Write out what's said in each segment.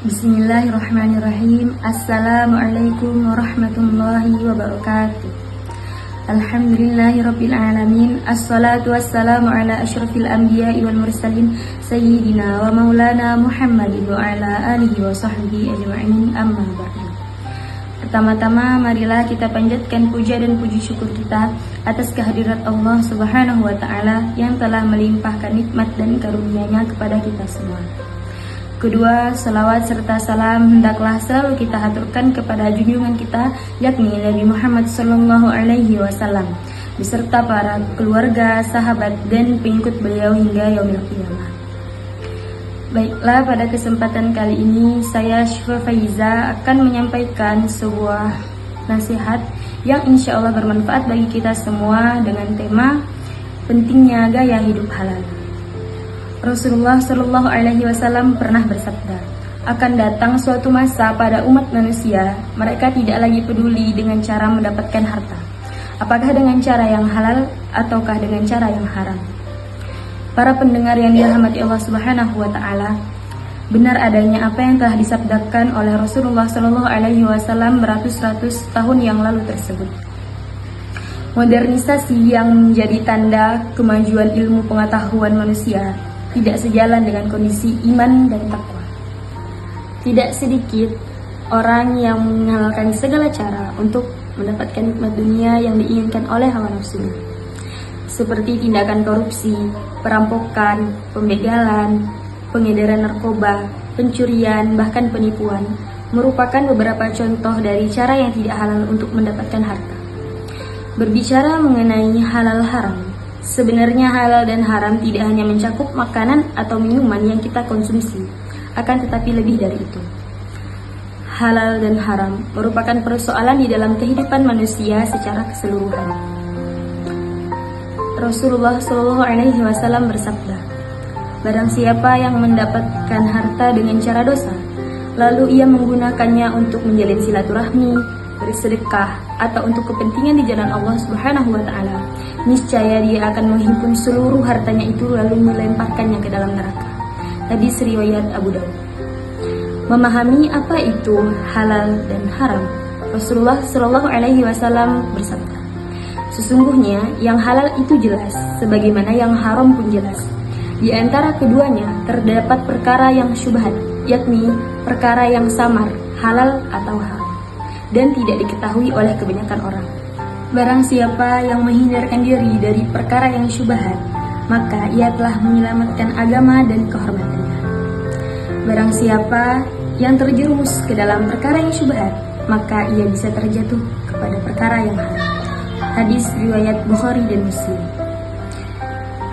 Bismillahirrahmanirrahim. Assalamualaikum warahmatullahi wabarakatuh. Alhamdulillahirabbil alamin. Assalatu wassalamu ala asyrafil anbiya'i wal mursalin sayyidina wa maulana Muhammadin wa ala alihi wa sahbihi ajma'in. Amma ba'du. Pertama-tama marilah kita panjatkan puja dan puji syukur kita atas kehadirat Allah Subhanahu wa taala yang telah melimpahkan nikmat dan karunia-Nya kepada kita semua. Kedua, salawat serta salam hendaklah selalu kita haturkan kepada junjungan kita, yakni Nabi Muhammad sallallahu alaihi wasallam, beserta para keluarga, sahabat, dan pengikut beliau hingga yaumil qiyamah. Baiklah, pada kesempatan kali ini saya Syifa Faiza akan menyampaikan sebuah nasihat yang insya Allah bermanfaat bagi kita semua dengan tema pentingnya gaya hidup halal. Rasulullah Shallallahu Alaihi Wasallam pernah bersabda, akan datang suatu masa pada umat manusia, mereka tidak lagi peduli dengan cara mendapatkan harta, apakah dengan cara yang halal ataukah dengan cara yang haram. Para pendengar yang dirahmati Allah Subhanahu Wa Taala, benar adanya apa yang telah disabdakan oleh Rasulullah Shallallahu Alaihi Wasallam beratus-ratus tahun yang lalu tersebut. Modernisasi yang menjadi tanda kemajuan ilmu pengetahuan manusia tidak sejalan dengan kondisi iman dan takwa. Tidak sedikit orang yang menghalalkan segala cara untuk mendapatkan nikmat dunia yang diinginkan oleh hawa nafsu, seperti tindakan korupsi, perampokan, pembegalan, pengedaran narkoba, pencurian, bahkan penipuan, merupakan beberapa contoh dari cara yang tidak halal untuk mendapatkan harta. Berbicara mengenai halal haram, sebenarnya halal dan haram tidak hanya mencakup makanan atau minuman yang kita konsumsi, akan tetapi lebih dari itu. Halal dan haram merupakan persoalan di dalam kehidupan manusia secara keseluruhan. Rasulullah Shallallahu Alaihi Wasallam bersabda, barang siapa yang mendapatkan harta dengan cara dosa, lalu ia menggunakannya untuk menjalin silaturahmi, bersedekah, atau untuk kepentingan di jalan Allah Subhanahu wa taala, niscaya dia akan menghimpun seluruh hartanya itu lalu melemparkannya ke dalam neraka. Hadis riwayat Abu Daud. Memahami apa itu halal dan haram, Rasulullah Shallallahu alaihi wasallam bersabda, sesungguhnya yang halal itu jelas sebagaimana yang haram pun jelas. Di antara keduanya terdapat perkara yang syubhat, yakni perkara yang samar, halal atau haram, dan tidak diketahui oleh kebanyakan orang. Barang siapa yang menghindarkan diri dari perkara yang syubhat, maka ia telah menyelamatkan agama dan kehormatannya. Barang siapa yang terjerumus ke dalam perkara yang syubhat, maka ia bisa terjatuh kepada perkara yang haram. Hadis riwayat Bukhari dan Muslim.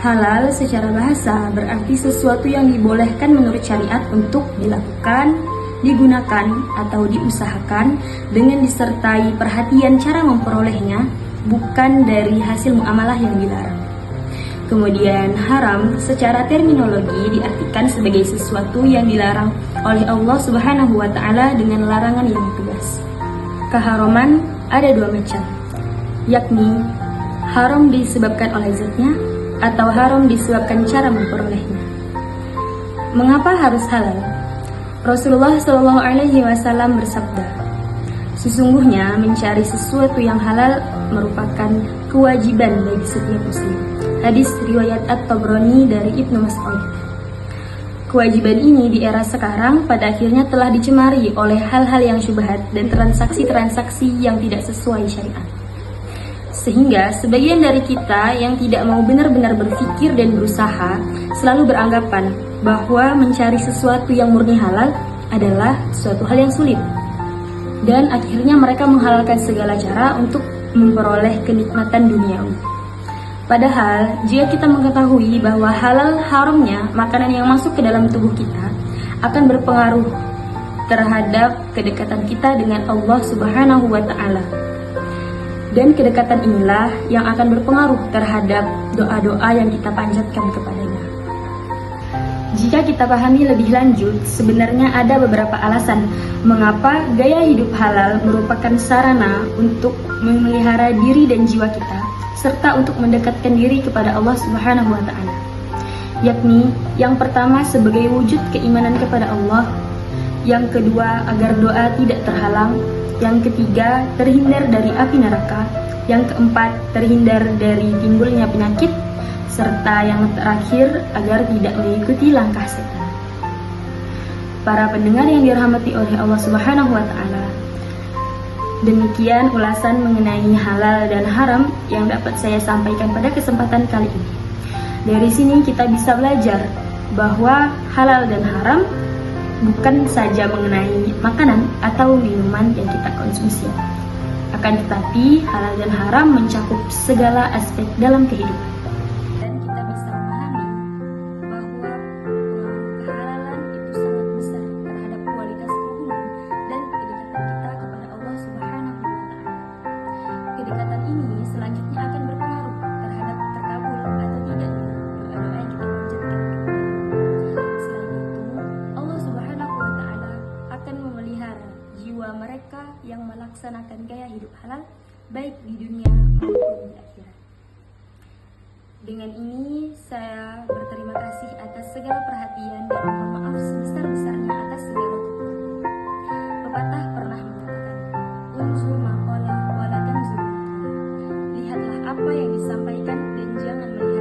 Halal secara bahasa berarti sesuatu yang dibolehkan menurut syariat untuk dilakukan, digunakan atau diusahakan dengan disertai perhatian cara memperolehnya, bukan dari hasil muamalah yang dilarang. Kemudian haram secara terminologi diartikan sebagai sesuatu yang dilarang oleh Allah Subhanahu wa taala dengan larangan yang tegas. Keharaman ada dua macam, yakni haram disebabkan oleh zatnya atau haram disebabkan cara memperolehnya. Mengapa harus halal? Rasulullah Shallallahu Alaihi Wasallam bersabda, sesungguhnya mencari sesuatu yang halal merupakan kewajiban bagi setiap muslim. Hadis riwayat At-Tabrani dari Ibnu Mas'ud. Kewajiban ini di era sekarang pada akhirnya telah dicemari oleh hal-hal yang syubhat dan transaksi-transaksi yang tidak sesuai syariat. Sehingga sebagian dari kita yang tidak mau benar-benar berpikir dan berusaha selalu beranggapan bahwa mencari sesuatu yang murni halal adalah suatu hal yang sulit. Dan akhirnya mereka menghalalkan segala cara untuk memperoleh kenikmatan duniawi. Padahal, jika kita mengetahui bahwa halal haramnya makanan yang masuk ke dalam tubuh kita akan berpengaruh terhadap kedekatan kita dengan Allah Subhanahu wa taala. Dan kedekatan inilah yang akan berpengaruh terhadap doa-doa yang kita panjatkan kepadanya. Jika kita pahami lebih lanjut, sebenarnya ada beberapa alasan mengapa gaya hidup halal merupakan sarana untuk memelihara diri dan jiwa kita, serta untuk mendekatkan diri kepada Allah Subhanahu wa taala. Yakni yang pertama sebagai wujud keimanan kepada Allah, Yang kedua, agar doa tidak terhalang. Yang ketiga, terhindar dari api neraka. Yang keempat, terhindar dari timbulnya penyakit. Serta yang terakhir, agar tidak mengikuti langkah setan. Para pendengar yang dirahmati oleh Allah Subhanahu wa Ta'ala, demikian ulasan mengenai halal dan haram yang dapat saya sampaikan pada kesempatan kali ini. Dari sini kita bisa belajar bahwa halal dan haram bukan saja mengenai makanan atau minuman yang kita konsumsi. Akan tetapi halal dan haram mencakup segala aspek dalam kehidupan. Dan kita bisa memahami bahwa kehalalan itu sangat besar terhadap kualitas hubungan dan kedekatan kita kepada Allah Subhanahu wa Ta'ala. Kedekatan ini selanjutnya akan berpengaruh terhadap terkabul atau tidaknya doa-doa yang kita panjatkan. Selain itu, Allah Subhanahu wa Ta'ala akan memelihara jiwa mereka yang melaksanakan gaya hidup halal baik di dunia maupun di akhirat. Dengan ini saya berterima kasih atas segala perhatian dan mohon maaf sebesar-besarnya atas segala kekurangan. Pepatah pernah mengatakan, unzur maqala wala tanzur. Lihatlah apa yang disampaikan dan jangan melihat